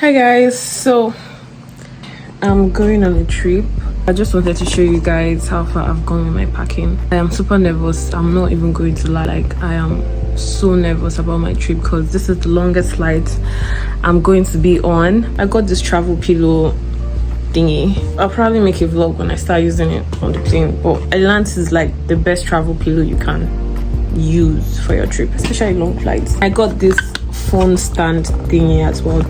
Hi guys, so I'm going on a trip. I just wanted to show you guys how far I've gone with my packing. I am super nervous. I'm not even going to lie, like I am so nervous about my trip because this is the longest flight I'm going to be on. I got this travel pillow thingy. I'll probably make a vlog when I start using it on the plane, but I learned this is like the best travel pillow you can use for your trip, especially long flights. I got this phone stand thingy as well.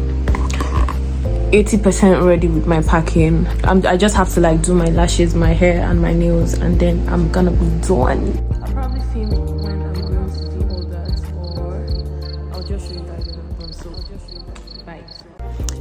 80% ready with my packing. I just have to like do my lashes, my hair and my nails, and then I'm gonna be done. I'll probably film when I'm going to do all that, or I'll just show you guys when I'm done. So I'll just show you guys. Bye.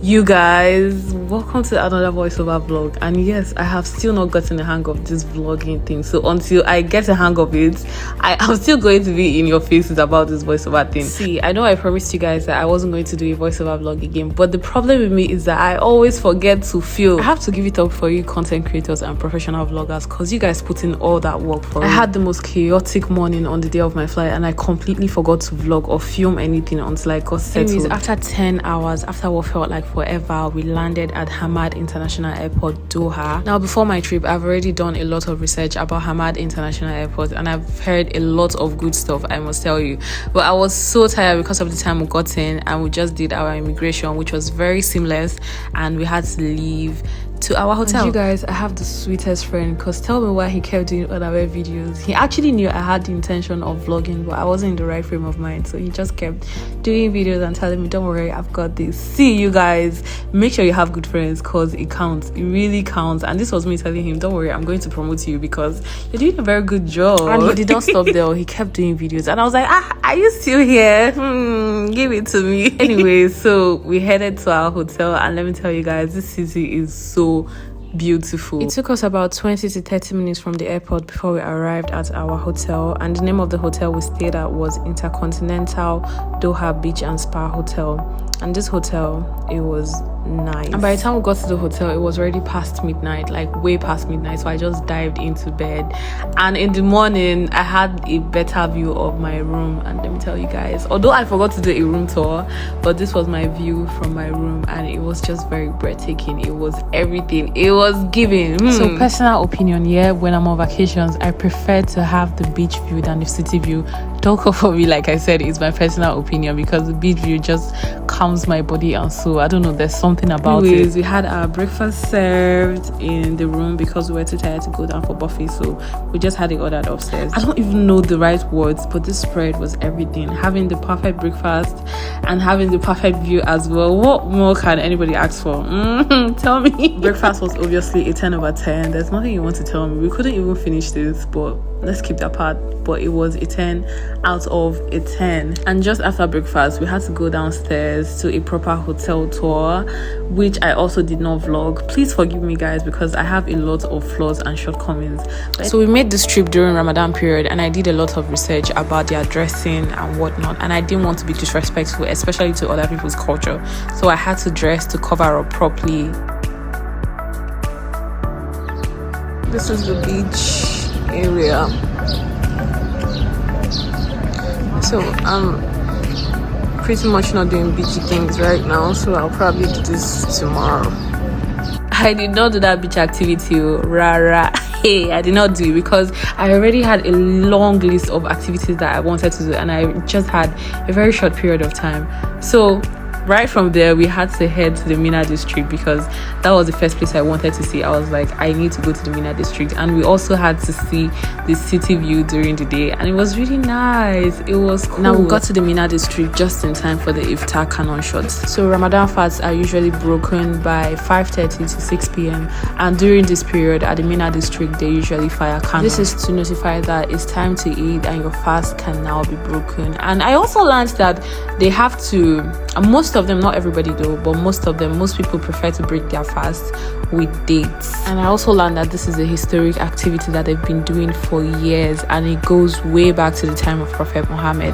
You guys, welcome to another voiceover vlog. And yes, I have still not gotten the hang of this vlogging thing, so until I get the hang of it, I'm still going to be in your faces about this voiceover thing. See, I know I promised you guys that I wasn't going to do a voiceover vlog again, but the problem with me is that I always forget to film. I have to give it up for you content creators and professional vloggers, because you guys put in all that work for me. I had the most chaotic morning on the day of my flight, and I completely forgot to vlog or film anything until I got settled. Anyways, after 10 hours, after what felt like forever, we landed at Hamad International Airport, Doha. Now, before my trip, I've already done a lot of research about Hamad International Airport, and I've heard a lot of good stuff, I must tell you. But I was so tired because of the time we got in, and we just did our immigration, which was very seamless, and we had to leave to our hotel. And you guys, I have the sweetest friend, because tell me why he kept doing other videos. He actually knew I had the intention of vlogging, but I wasn't in the right frame of mind, so he just kept doing videos and telling me, don't worry, I've got this. See, you guys, make sure you have good friends, because it counts. It really counts. And this was me telling him, don't worry, I'm going to promote you because you're doing a very good job. And he did not stop there. He kept doing videos, and I was like, are you still here? Give it to me. Anyway, so we headed to our hotel, and let me tell you guys, this city is so beautiful. It took us about 20 to 30 minutes from the airport before we arrived at our hotel, and the name of the hotel we stayed at was Intercontinental Doha Beach and Spa Hotel. And this hotel, it was nice. And by the time we got to the hotel, it was already past midnight, like way past midnight. So I just dived into bed, and in the morning I had a better view of my room. And let me tell you guys, although I forgot to do a room tour, but this was my view from my room, and it was just very breathtaking. It was everything. It was giving. So personal opinion, yeah, when I'm on vacations, I prefer to have the beach view than the city view. Don't go for me, like I said, it's my personal opinion, because the beach view just calms my body and soul. I don't know, there's something about it. We had our breakfast served in the room because we were too tired to go down for buffet, so we just had it ordered upstairs. I don't even know the right words, but this spread was everything. Having the perfect breakfast and having the perfect view as well. What more can anybody ask for? Tell me. Breakfast was obviously a 10 over 10. There's nothing you want to tell me. We couldn't even finish this, but let's keep that part. But it was a 10 out of a 10. And just after breakfast, we had to go downstairs to a proper hotel tour, which I also did not vlog. Please forgive me, guys, because I have a lot of flaws and shortcomings. So we made this trip during Ramadan period, and I did a lot of research about their dressing and whatnot, and I didn't want to be disrespectful, especially to other people's culture, so I had to dress to cover up properly. This is the beach area. So I'm pretty much not doing beachy things right now, so I'll probably do this tomorrow. I did not do that beach activity, rara. Hey, I did not do it because I already had a long list of activities that I wanted to do, and I just had a very short period of time. So right from there, we had to head to the Mina district, because that was the first place I wanted to see. I was like, I need to go to the Mina district. And we also had to see the city view during the day, and it was really nice. It was cool. Now we got to the Mina district just in time for the iftar cannon shots. So Ramadan fasts are usually broken by 5:30 to 6 p.m. and during this period at the Mina district, they usually fire cannon. This is to notify that it's time to eat and your fast can now be broken. And I also learned that they have to, most of them, not everybody though, but most people prefer to break their fast with dates. And I also learned that this is a historic activity that they've been doing for years, and it goes way back to the time of Prophet Muhammad.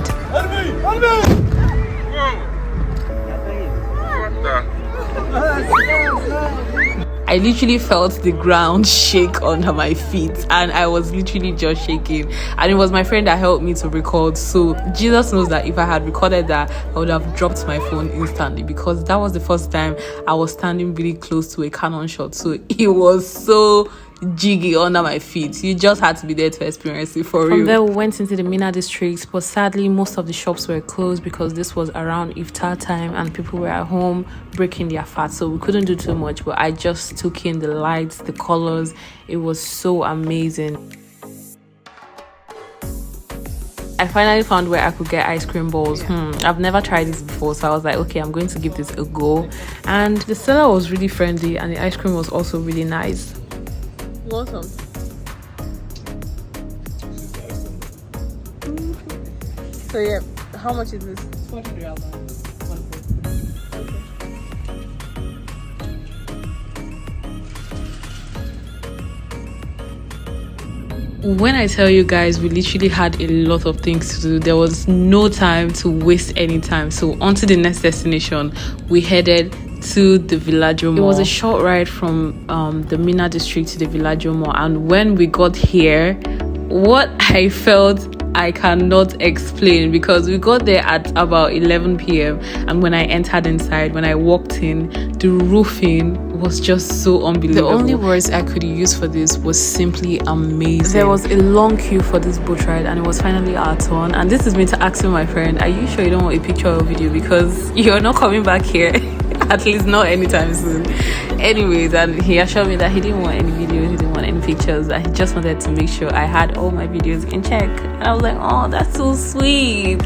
I literally felt the ground shake under my feet, and I was literally just shaking. And it was my friend that helped me to record. So Jesus knows that if I had recorded that, I would have dropped my phone instantly, because that was the first time I was standing really close to a Canon shot. So it was so jiggy under my feet. You just had to be there to experience it for real. From there, we went into the Mina district, but sadly most of the shops were closed because this was around iftar time and people were at home breaking their fast, so we couldn't do too much. But I just took in the lights, the colors. It was so amazing. I finally found where I could get ice cream balls. I've never tried this before, so I was like, okay, I'm going to give this a go. And the seller was really friendly, and the ice cream was also really nice. Awesome. So yeah, how much is this? 40 riyals. When I tell you guys, we literally had a lot of things to do. There was no time to waste any time. So on to the next destination, we headed to the Villaggio Mall. It was a short ride from the Mina district to the Villaggio Mall, and when we got here, what I felt I cannot explain, because we got there at about 11 p.m. and when I entered inside, when I walked in, the roofing was just so unbelievable. The only words I could use for this was simply amazing. There was a long queue for this boat ride, and it was finally our turn. And this is me to asking my friend, are you sure you don't want a picture or video, because you're not coming back here at least not anytime soon. Anyways, and he assured me that he didn't want any videos, he didn't want any pictures. I just wanted to make sure I had all my videos in check. And I was like, oh, that's so sweet.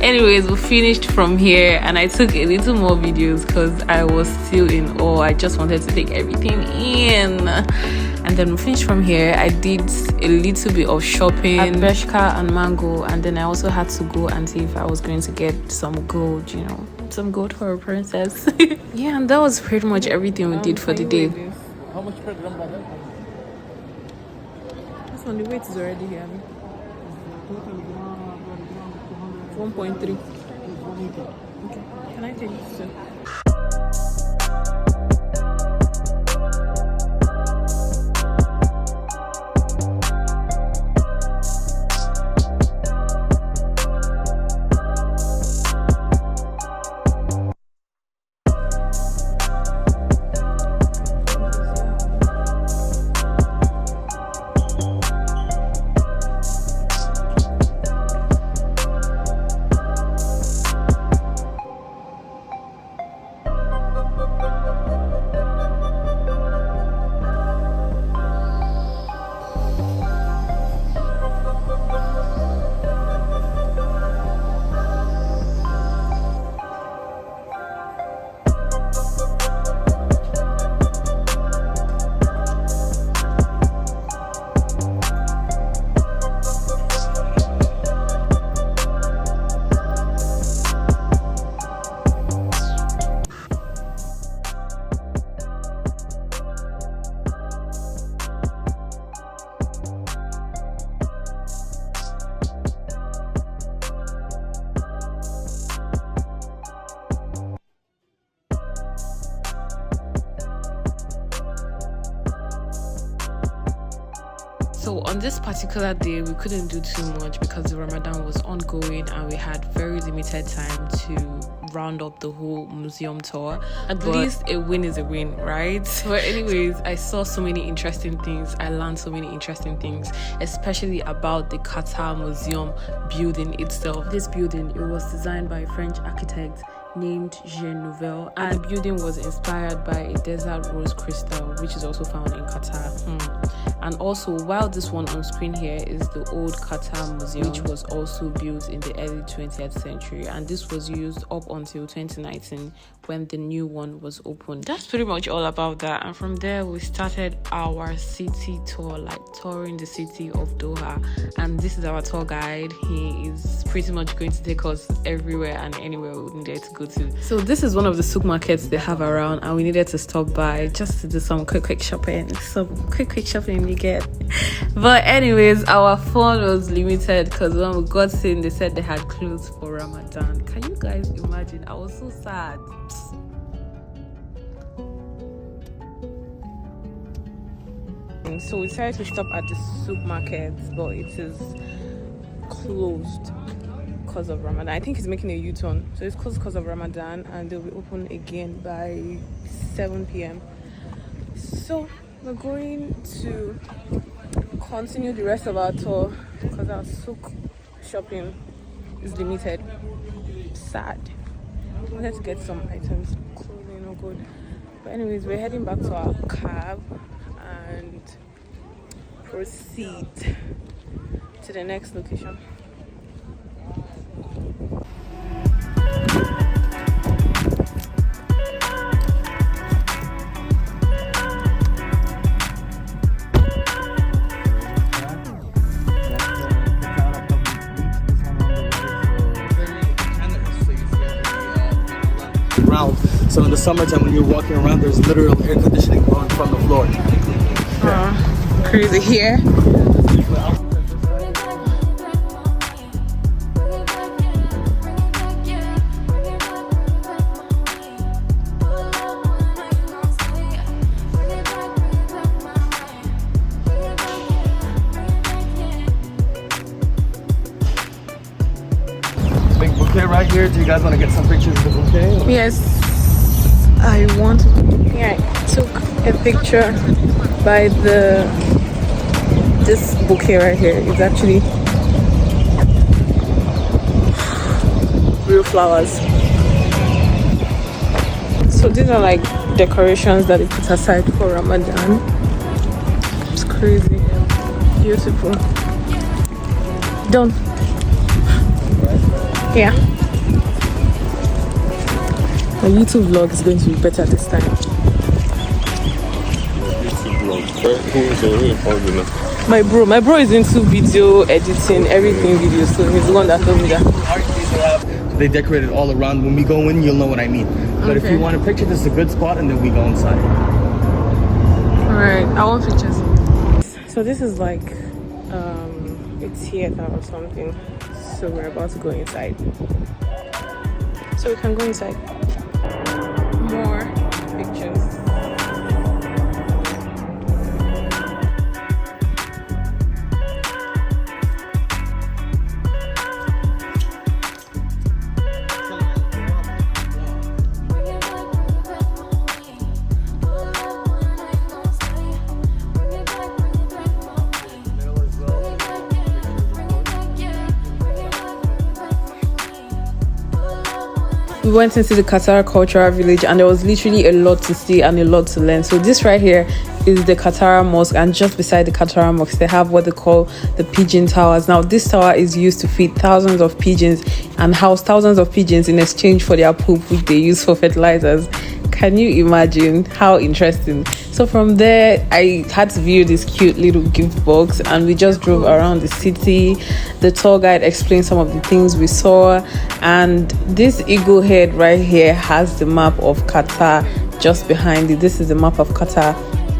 Anyways, we finished from here, and I took a little more videos because I was still in awe. I just wanted to take everything in. And then we finished from here. I did a little bit of shopping at Bershka and Mango, and then I also had to go and see if I was going to get some gold, you know, some gold for a princess. Yeah, and that was pretty much everything we did for the day. How much per gram by that? This one, the weight is already here. 1.3. Okay, can I take this too? So on this particular day, we couldn't do too much because the Ramadan was ongoing and we had very limited time to round up the whole museum tour. At least a win is a win, right? But anyways, I saw so many interesting things. I learned so many interesting things, especially about the Qatar Museum building itself. This building, it was designed by a French architect named Jean Nouvel, and the building was inspired by a desert rose crystal, which is also found in Qatar. And also, while this one on screen here is the old Qatar Museum, which was also built in the early 20th century, and this was used up until 2019 when the new one was opened. That's pretty much all about that. And from there, we started our city tour, like touring the city of Doha. And this is our tour guide. He is pretty much going to take us everywhere and anywhere we needed to go to. So this is one of the souk markets they have around, and we needed to stop by just to do some quick shopping. You get. But anyways, our fun was limited because when we got in, they said they had clothes for Ramadan. Can you guys imagine? I was so sad. things. So we decided to stop at the supermarket, but it is closed because of Ramadan. I think he's making a U-turn, so it's closed because of Ramadan, and they'll be open again by 7 p.m. So we're going to continue the rest of our tour because our souk shopping is limited. Sad. I wanted to get some items, clothing, no good. But anyways, we're heading back to our cab and proceed to the next location. So in the summertime when you're walking around, there's literal air conditioning blowing from the floor. Crazy here. Big bouquet right here. Do you guys want to get some pictures of the bouquet? Or? Yes, I want to. Yeah, I took a picture by this bouquet right here. It's actually real flowers. So these are like decorations that they put aside for Ramadan. It's crazy, beautiful. Done. Yeah. My YouTube vlog is going to be better this time. YouTube vlog. Who is recording it? My bro is into video editing, everything video, so he's the one that told me that. They decorated all around. When we go in, you'll know what I mean. But if you want a picture, this is a good spot, and then we go inside. Alright, I want pictures. So this is like a theater or something. So we're about to go inside. So we can go inside. More pictures. We went into the Qatar cultural village and there was literally a lot to see and a lot to learn. So this right here is the Qatar mosque, and just beside the Qatar mosque they have what they call the pigeon towers. Now this tower is used to feed thousands of pigeons and house thousands of pigeons in exchange for their poop, which they use for fertilizers. Can you imagine how interesting? So from there I had to view this cute little gift box and we just drove around the city. The tour guide explained some of the things we saw, and this eagle head right here has the map of Qatar just behind it. This is the map of Qatar.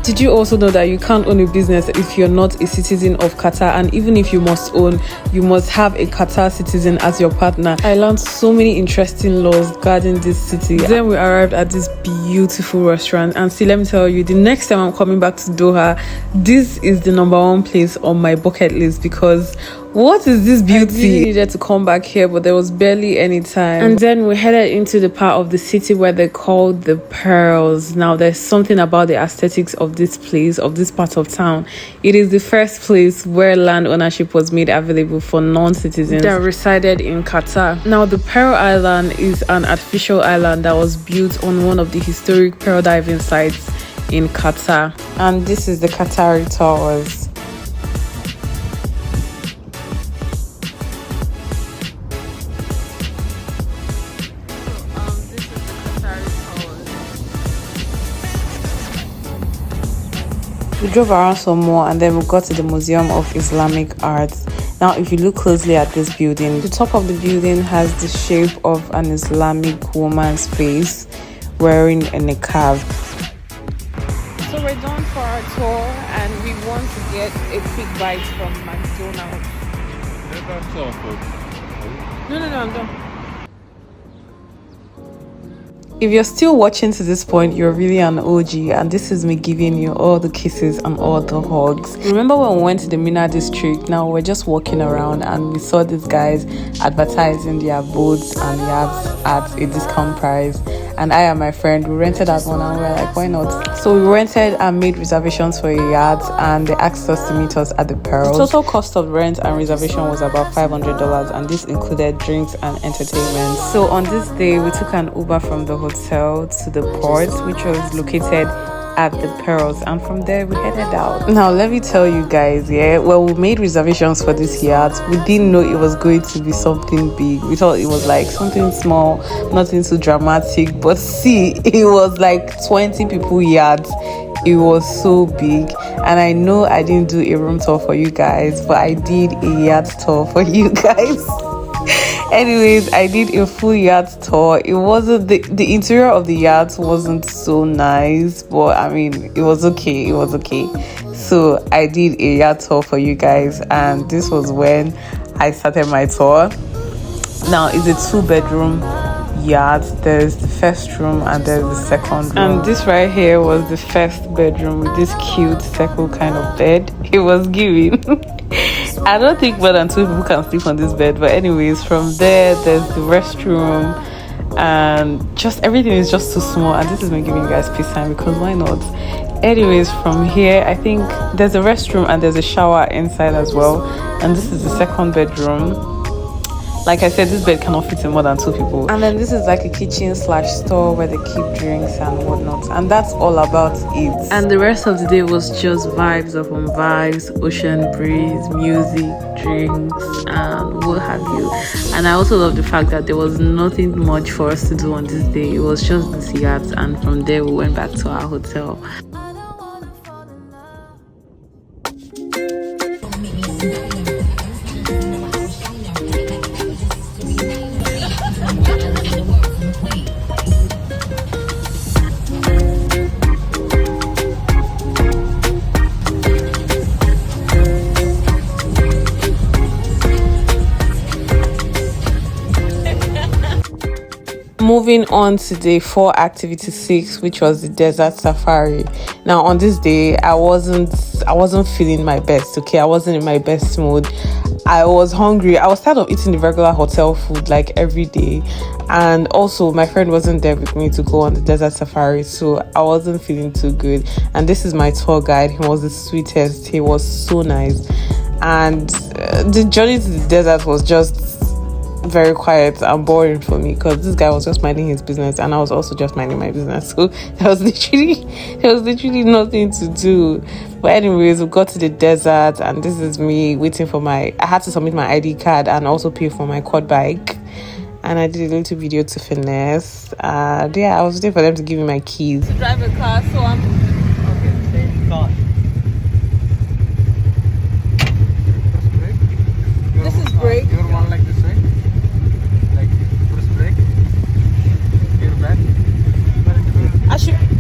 Did you also know that you can't own a business if you're not a citizen of Qatar? And even if you must own, you must have a Qatar citizen as your partner. I learned so many interesting laws guarding this city. Then we arrived at this beautiful restaurant, and see, let me tell you, the next time I'm coming back to Doha, this is the #1 place on my bucket list, because what is this beauty? I really needed to come back here, but there was barely any time. And then we headed into the part of the city where they call the Pearls. Now there's something about the aesthetics of this place, of this part of town. It is the first place where land ownership was made available for non-citizens that resided in Qatar. Now the Pearl Island is an artificial island that was built on one of the historic pearl diving sites in Qatar. And this is the Qatari Towers. We drove around some more and then we got to the Museum of Islamic Arts. Now if you look closely at this building, the top of the building has the shape of an Islamic woman's face wearing a niqab. So we're done for our tour and we want to get a quick bite from McDonald's. No, I'm done. If you're still watching to this point, you're really an OG, and this is me giving you all the kisses and all the hugs. Remember when we went to the Mina district? Now we're just walking around and we saw these guys advertising their boats and yachts at a discount price. And I and my friend, we rented that one and we were like, why not? So we rented and made reservations for a yacht, and they asked us to meet us at the Pearls. The total cost of rent and reservation was about $500, and this included drinks and entertainment. So on this day, we took an Uber from the hotel to the port, which was located at the Pearls, and from there we headed out. Now let me tell you guys, well, we made reservations for this yacht. We didn't know it was going to be something big. We thought it was like something small, nothing too dramatic, but see, it was like 20 people yacht. It was so big, and I know I didn't do a room tour for you guys, but I did a yacht tour for you guys. Anyways, I did a full yacht tour. It wasn't the interior of the yacht wasn't so nice, but I mean it was okay. So I did a yacht tour for you guys, and this was when I started my tour. Now it's a 2-bedroom yacht. There's the first room and there's the second room, and this right here was the first bedroom with this cute circle kind of bed. It was giving. I don't think more than 2 people can sleep on this bed, but anyways, from there there's the restroom, and just everything is just too small, and this is me giving you guys peace time because why not? Anyways, from here I think there's a restroom and there's a shower inside as well, and this is the second bedroom. Like I said, this bed cannot fit in more than 2 people. And then this is like a kitchen / store where they keep drinks and whatnot. And that's all about it. And the rest of the day was just vibes upon vibes, ocean breeze, music, drinks, and what have you. And I also love the fact that there was nothing much for us to do on this day. It was just this yacht, and from there we went back to our hotel. Moving on to day 4, activity 6, which was the desert safari. Now on this day I wasn't feeling my best. I wasn't in my best mood. I was hungry. I was tired of eating the regular hotel food like every day, and also my friend wasn't there with me to go on the desert safari, so I wasn't feeling too good. And this is my tour guide. He was the sweetest. He was so nice, and the journey to the desert was just very quiet and boring for me because this guy was just minding his business and I was also just minding my business, so there was literally nothing to do. But anyways, we got to the desert, and this is me waiting for I had to submit my ID card and also pay for my quad bike, and I did a little video to finesse. I was waiting for them to give me my keys to drive a car, so I'm okay. This is brake. Your one like this way.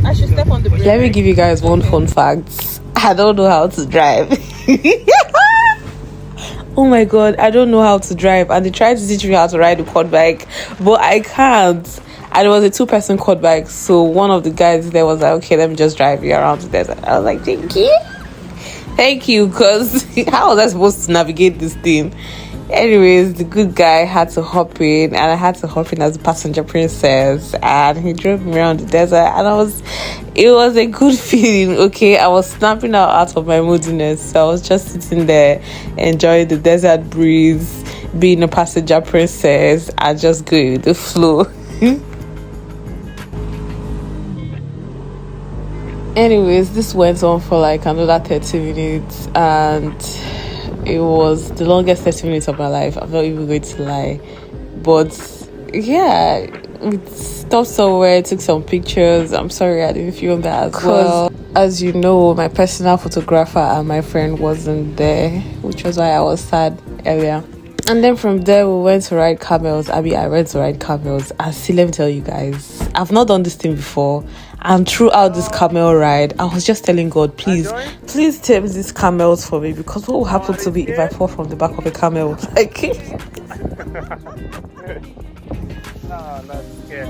I should step on the brake. Let me give you guys one fun fact. I don't know how to drive. Oh my god, I don't know how to drive, and they tried to teach me how to ride a quad bike, but I can't. And it was a 2-person quad bike, so one of the guys there was like, okay, let me just drive you around the desert. I was like, thank you, because how was I supposed to navigate this thing? Anyways, the good guy had to hop in, and I had to hop in as a passenger princess, and he drove me around the desert, and it was a good feeling. I was snapping out of my moodiness, so I was just sitting there enjoying the desert breeze, being a passenger princess, and just going with the flow. Anyways, this went on for like another 30 minutes, and it was the longest 30 minutes of my life. I'm not even going to lie. But yeah, we stopped somewhere, took some pictures. I'm sorry I didn't film that as well. As you know, my personal photographer and my friend wasn't there, which was why I was sad earlier. And then from there, we went to ride camels. I went to ride camels. And see, let me tell you guys, I've not done this thing before. And throughout this camel ride, I was just telling God, please tame these camels for me, because what will happen to me if I fall from the back of a camel? Like, no, not scared.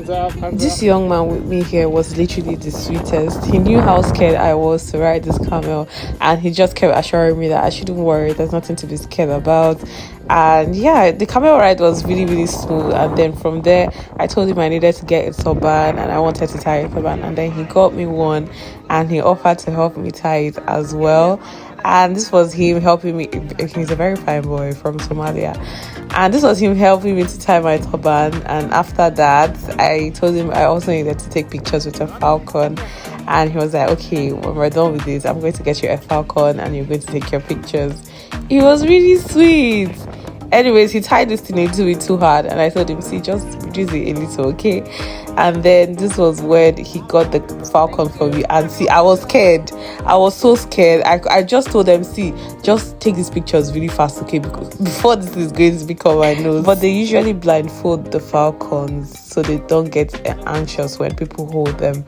This young man with me here was literally the sweetest. He knew how scared I was to ride this camel, and he just kept assuring me that I shouldn't worry, there's nothing to be scared about. And yeah, the camel ride was really, really smooth. And then from there, I told him I needed to get a turban and I wanted to tie a turban, and then he got me one and he offered to help me tie it as well. And this was him helping me. He's a very fine boy from Somalia, and this was him helping me to tie my turban. And after that, I told him I also needed to take pictures with a falcon, and he was like, okay, when we're done with this, I'm going to get you a falcon and you're going to take your pictures. It was really sweet. Anyways, he tied this thing into it too hard, and I told him, see, just reduce it a little, okay? And then this was when he got the falcon for me. And see, I was scared. I was so scared. I just told them, see, just take these pictures really fast, okay? Because before this is going to become my nose. But they usually blindfold the falcons so they don't get anxious when people hold them.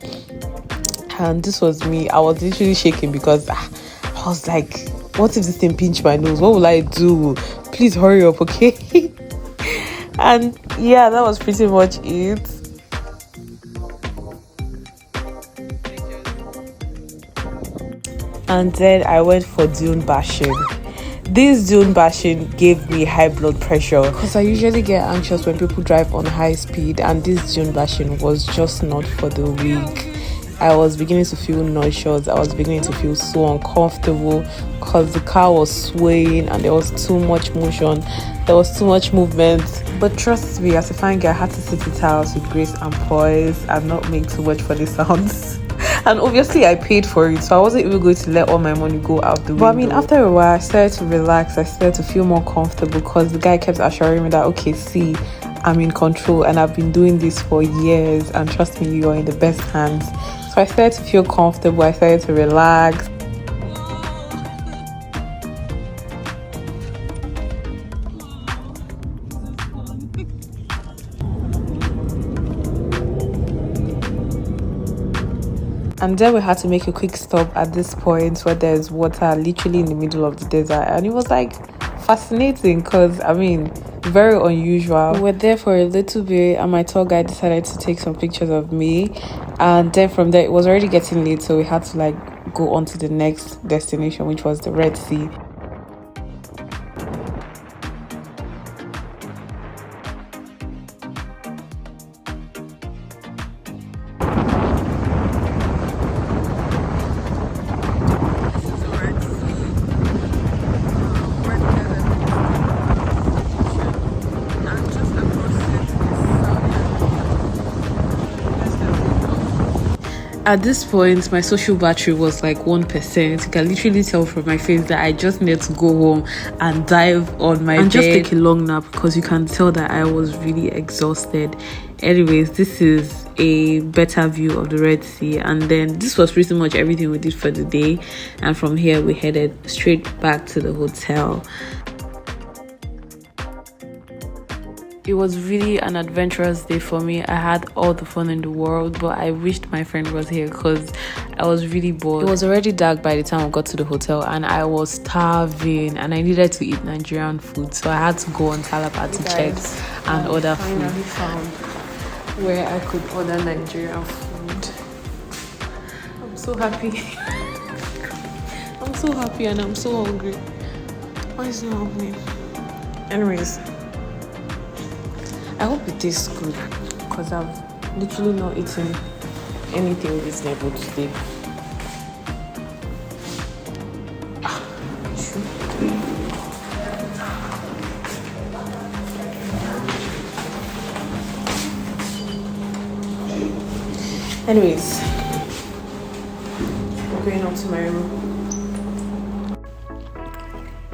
And this was me. I was literally shaking because I was like, what if this thing pinch my nose? What will I do? Please hurry up, okay? And yeah, that was pretty much it. And then I went for dune bashing. This dune bashing gave me high blood pressure because I usually get anxious when people drive on high speed, and this dune bashing was just not for the weak. I was beginning to feel nauseous. I was beginning to feel so uncomfortable because the car was swaying and there was too much motion. There was too much movement. But trust me, as a fine girl, I had to sit in house with grace and poise and not make too much funny sounds. And obviously, I paid for it, so I wasn't even going to let all my money go out the window. But I mean, after a while, I started to relax. I started to feel more comfortable because the guy kept assuring me that, okay, see, I'm in control and I've been doing this for years, and trust me, you are in the best hands. So I started to feel comfortable. I started to relax. And then we had to make a quick stop at this point where there's water literally in the middle of the desert. And it was like fascinating because, I mean, very unusual. We were there for a little bit and my tour guide decided to take some pictures of me. And then from there, it was already getting late, so we had to like go on to the next destination, which was the Red Sea. At this point, my social battery was like 1%. You can literally tell from my face that I just needed to go home and dive on my bed and just take a long nap because you can tell that I was really exhausted. Anyways, this is a better view of the Red Sea, and then this was pretty much everything we did for the day. And from here, we headed straight back to the hotel. It was really an adventurous day for me. I had all the fun in the world, but I wished my friend was here because I was really bored. It was already dark by the time we got to the hotel and I was starving and I needed to eat Nigerian food, so I had to go on Talaba to check and order food. I finally found where I could order Nigerian food. I'm so happy. I'm so happy and I'm so hungry. Why is it not happening? Anyways, I hope it tastes good because I've literally not eaten anything reasonable today. Anyways, I'm going up to my room.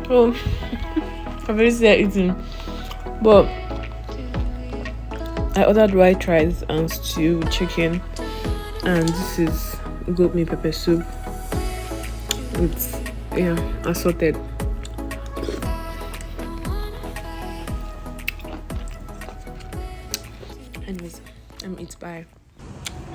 Oh, I've already started eating, but I ordered white rice and stew with chicken, and this is goat meat pepper soup with assorted. Anyways, I'm eat. Bye.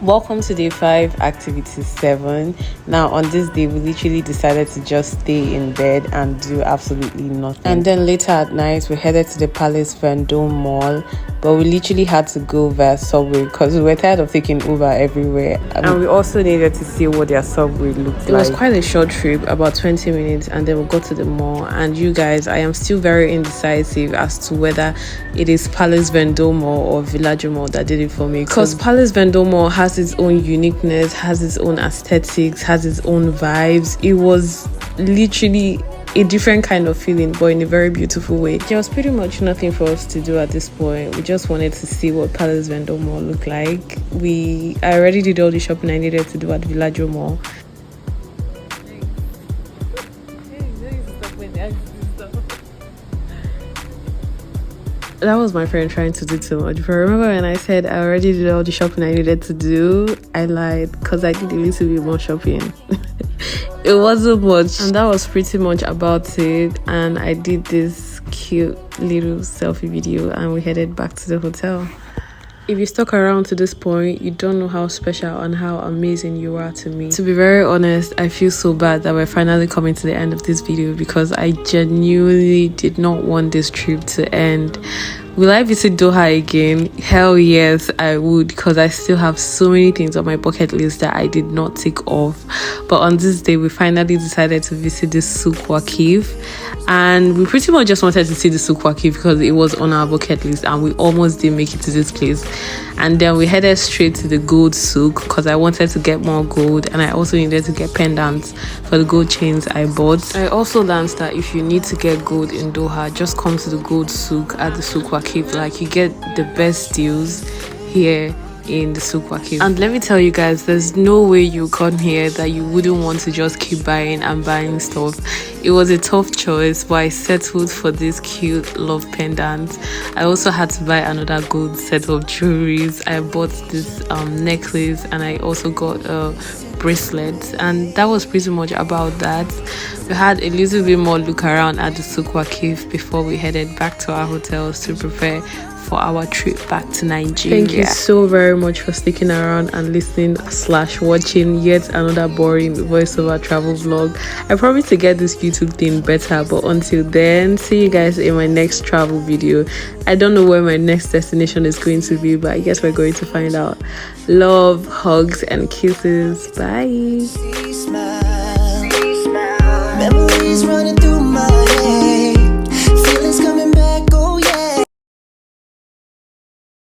Welcome to day 5, activity 7. Now on this day we literally decided to just stay in bed and do absolutely nothing, and then later at night we headed to the Palace Vendôme Mall, but we literally had to go via subway because we were tired of taking Uber everywhere, and we also needed to see what their subway looked like. It was quite a short trip, about 20 minutes, and then we got to the mall. And you guys, I am still very indecisive as to whether it is Palace Vendôme Mall or Villaggio Mall that did it for me, because Palace Vendôme Mall has its own uniqueness, has its own aesthetics, has its own vibes. It was literally a different kind of feeling, but in a very beautiful way. There was pretty much nothing for us to do at this point. We just wanted to see what Palace Vendôme Mall looked like. I already did all the shopping I needed to do at Villaggio Mall. That was my friend trying to do too much. But remember when I said I already did all the shopping I needed to do? I lied, because I did a little bit more shopping. It wasn't much, and that was pretty much about it. And I did this cute little selfie video and we headed back to the hotel. If you stuck around to this point, you don't know how special and how amazing you are to me. To be very honest, I feel so bad that we're finally coming to the end of this video, because I genuinely did not want this trip to end. Will I visit Doha again? Hell yes, I would, because I still have so many things on my bucket list that I did not tick off. But on this day, we finally decided to visit the Souk Waqif, and we pretty much just wanted to see the Souk Waqif because it was on our bucket list, and we almost didn't make it to this place. And then we headed straight to the gold souk because I wanted to get more gold, and I also needed to get pendants for the gold chains I bought. I also learned that if you need to get gold in Doha, just come to the gold souk at the Souk Waqif. Like, you get the best deals here in the Souk Waqif. And let me tell you guys, there's no way you come here that you wouldn't want to just keep buying and buying stuff. It was a tough choice, but I settled for this cute love pendant. I also had to buy another gold set of jewelries. I bought this necklace, and I also got a bracelet, and that was pretty much about that. We had a little bit more look around at the Souk Waqif before we headed back to our hotels to prepare for our trip back to Nigeria. Thank you so very much for sticking around and listening / watching yet another boring voiceover travel vlog. I promise to get this YouTube thing better, but until then, see you guys in my next travel video. I don't know where my next destination is going to be, but I guess we're going to find out. Love, hugs, and kisses. Bye. Memories running through my head.